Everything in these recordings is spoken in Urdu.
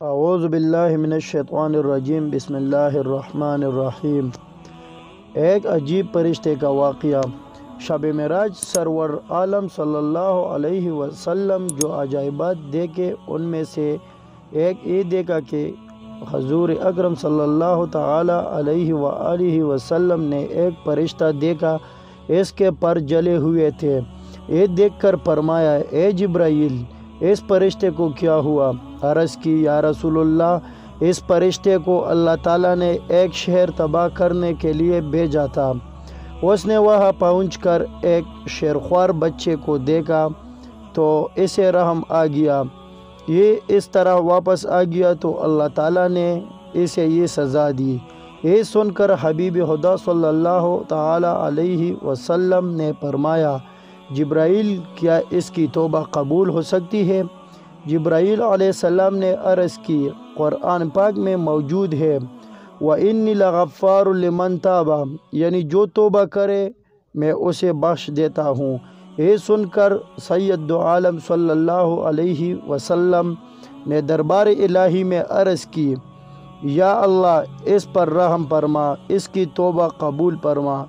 اعوذ باللہ من الشیطان الرجیم، بسم اللہ الرحمن الرحیم۔ ایک عجیب فرشتے کا واقعہ۔ شب معراج سرور عالم صلی اللہ علیہ وسلم جو عجائبات دیکھے ان میں سے ایک یہ دیکھا کہ حضور اکرم صلی اللہ تعالی علیہ وآلہ وسلم نے ایک فرشتہ دیکھا، اس کے پر جلے ہوئے تھے۔ یہ دیکھ کر فرمایا، اے جبرائیل، اس فرشتے کو کیا ہوا؟ عرض کی، یا رسول اللہ، اس فرشتے کو اللہ تعالیٰ نے ایک شہر تباہ کرنے کے لیے بھیجا تھا۔ اس نے وہاں پہنچ کر ایک شیرخوار بچے کو دیکھا تو اسے رحم آ گیا۔ یہ اس طرح واپس آ گیا تو اللہ تعالیٰ نے اسے یہ سزا دی۔ یہ سن کر حبیب خدا صلی اللہ تعالی علیہ وسلم نے فرمایا، جبرائیل، کیا اس کی توبہ قبول ہو سکتی ہے؟ جبرائیل علیہ السلام نے عرض کی، قرآن پاک میں موجود ہے، وَإِنِّي لَغَفَّارٌ لِمَنْ تَابَ، یعنی جو توبہ کرے میں اسے بخش دیتا ہوں۔ یہ سن کر سید عالم صلی اللہ علیہ وسلم نے دربار الہی میں عرض کی، یا اللہ، اس پر رحم فرما، اس کی توبہ قبول فرما۔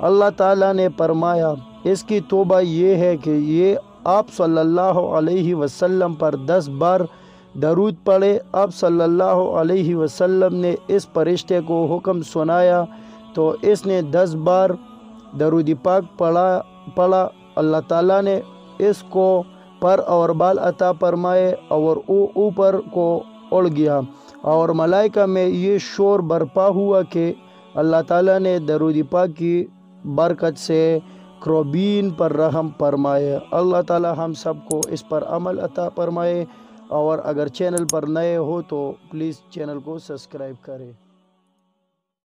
اللہ تعالیٰ نے فرمایا، اس کی توبہ یہ ہے کہ یہ آپ صلی اللہ علیہ وسلم پر 10 بار درود پڑھے۔ آپ صلی اللہ علیہ وسلم نے اس فرشتے کو حکم سنایا تو اس نے 10 بار درود پاک پڑھا۔ اللہ تعالیٰ نے اس کو پر اور بال عطا فرمائے اور وہ اوپر کو اڑ گیا، اور ملائکہ میں یہ شور برپا ہوا کہ اللہ تعالیٰ نے درود پاک کی برکت سے کروبین پر رحم فرمائے۔ اللہ تعالیٰ ہم سب کو اس پر عمل عطا فرمائے، اور اگر چینل پر نئے ہو تو پلیز چینل کو سبسکرائب کریں۔